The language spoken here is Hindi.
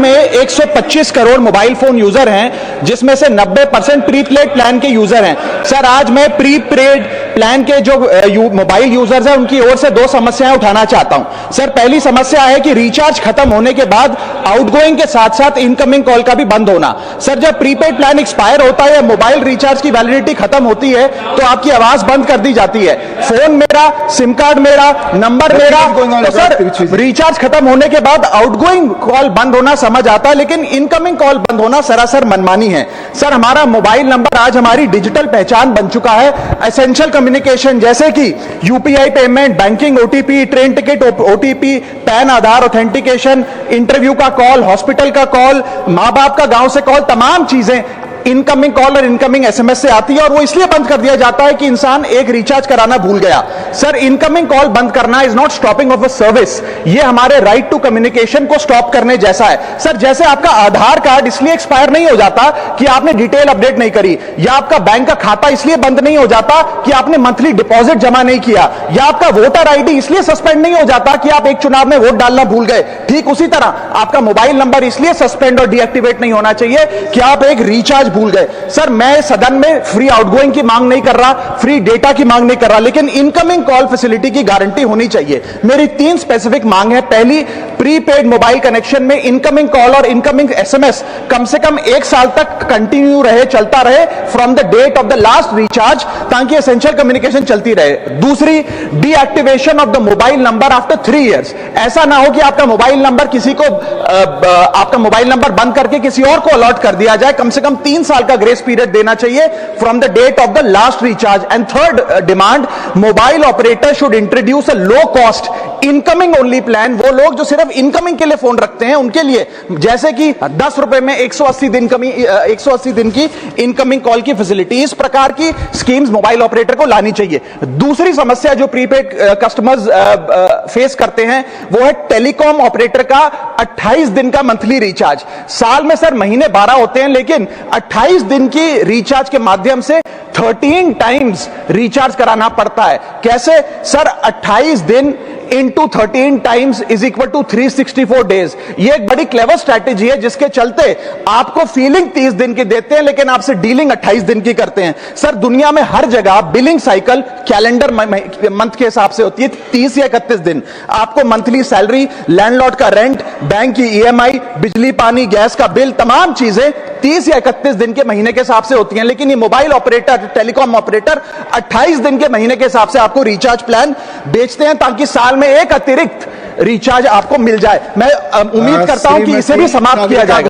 में 125 करोड़ मोबाइल फोन यूजर हैं, जिसमें से 90% प्रीपेड प्लान के यूजर हैं। सर, आज मैं प्रीपेड प्लान के जो मोबाइल यूजर्स हैं उनकी ओर से दो समस्याएं उठाना चाहता हूं। सर, पहली समस्या है कि रिचार्ज खत्म होने के बाद आउटगोइंग के साथ साथ इनकमिंग कॉल का भी बंद होना। सर, जब प्रीपेड प्लान एक्सपायर होता है या मोबाइल रिचार्ज की वैलिडिटी खत्म होती है तो आपकी आवाज बंद कर दी जाती है। फोन मेरा, सिम कार्ड मेरा, नंबर मेरा, तो सर रिचार्ज खत्म होने के बाद आउटगोइंग कॉल बंद होना समझ आता है, लेकिन इनकमिंग कॉल बंद होना सरासर मनमानी है। सर, हमारा मोबाइल नंबर आज हमारी डिजिटल पहचान बन चुका है। एसेंशियल कम्युनिकेशन जैसे कि UPI payment, banking, OTP, train ticket OTP, PAN Aadhaar authentication, interview का कॉल, हॉस्पिटल का कॉल, मां बाप का गांव से कॉल, तमाम चीजें इनकमिंग कॉल और इनकमिंग एसएमएस से आती है और वो इसलिए बंद कर दिया जाता है कि इंसान एक रिचार्ज कराना भूल गया। सर, इनकमिंग कॉल बंद करना is not stopping of a service, ये हमारे राइट टू कम्युनिकेशन को स्टॉप करने जैसा है। सर, जैसे आपका आधार कार्ड इसलिए एक्सपायर नहीं हो जाता कि आपने डिटेल अपडेट नहीं करी, या आपका बैंक का खाता इसलिए बंद नहीं हो जाता कि आपने मंथली डिपॉजिट जमा नहीं किया, या आपका वोटर आईडी इसलिए सस्पेंड नहीं हो जाता कि आप एक चुनाव में वोट डालना भूल गए। ठीक उसी तरह आपका मोबाइल नंबर इसलिए सस्पेंड और डीएक्टिवेट नहीं होना चाहिए कि आप एक रिचार्ज भूल गए। सर, मैं सदन में फ्री आउटगोइंग की मांग नहीं कर रहा, फ्री डेटा की मांग नहीं कर रहा, लेकिन इनकमिंग कॉल फैसिलिटी की गारंटी होनी चाहिए। मेरी 3 स्पेसिफिक मांग है। पहली, प्रीपेड मोबाइल कनेक्शन में इनकमिंग कॉल और इनकमिंग एसएमएस कम से कम 1 साल तक कंटिन्यू रहे, चलता रहे from the date of the last recharge, ताकि एसेंशियल कम्युनिकेशन चलती रहे। दूसरी, deactivation of the mobile number after 3 years. ऐसा ना हो कि आपका मोबाइल नंबर किसी को आपका मोबाइल नंबर बंद करके किसी और को अलॉट कर दिया जाए। कम से कम 3 साल का ग्रेस पीरियड देना चाहिए from the date of the last recharge. And third demand, mobile operator should introduce a low cost incoming only plan. वो लोग जो सिर्फ इनकमिंग के लिए फोन रखते हैं उनके लिए, जैसे कि 10 रुपए में 180 दिन की इनकमिंग कॉल की फैसिलिटी, इस प्रकार की स्कीम्स मोबाइल ऑपरेटर को लानी चाहिए। दूसरी समस्या जो प्रीपेड कस्टमर्स फेस करते हैं वो है टेलीकॉम ऑपरेटर का 28 दिन का मंथली रिचार्ज। साल में सर महीने 12 होते हैं, लेकिन 28 दिन की रिचार्ज के माध्यम से 13 टाइम्स रिचार्ज कराना पड़ता है। कैसे सर? 28 दिन into 13 times is equal to 364 days. ये एक बड़ी क्लेवर स्ट्रैटेजी है जिसके चलते आपको फीलिंग 30 दिन की देते हैं, लेकिन आपसे डीलिंग 28 दिन की करते हैं। सर, दुनिया में हर जगह बिलिंग साइकिल कैलेंडर मंथ के हिसाब से होती है, 30 या 31 दिन। आपको मंथली सैलरी, लैंडलॉर्ड का रेंट, बैंक की ईएमआई, बिजली पानी गैस का बिल, तमाम चीजें 30 या 31 दिन के महीने के हिसाब से होती हैं। लेकिन ये मोबाइल ऑपरेटर, टेलीकॉम ऑपरेटर 28 दिन के महीने के हिसाब से आपको रिचार्ज प्लान बेचते हैं, ताकि साल में एक अतिरिक्त रिचार्ज आपको मिल जाए। मैं उम्मीद करता हूं कि इसे भी समाप्त किया जाएगा।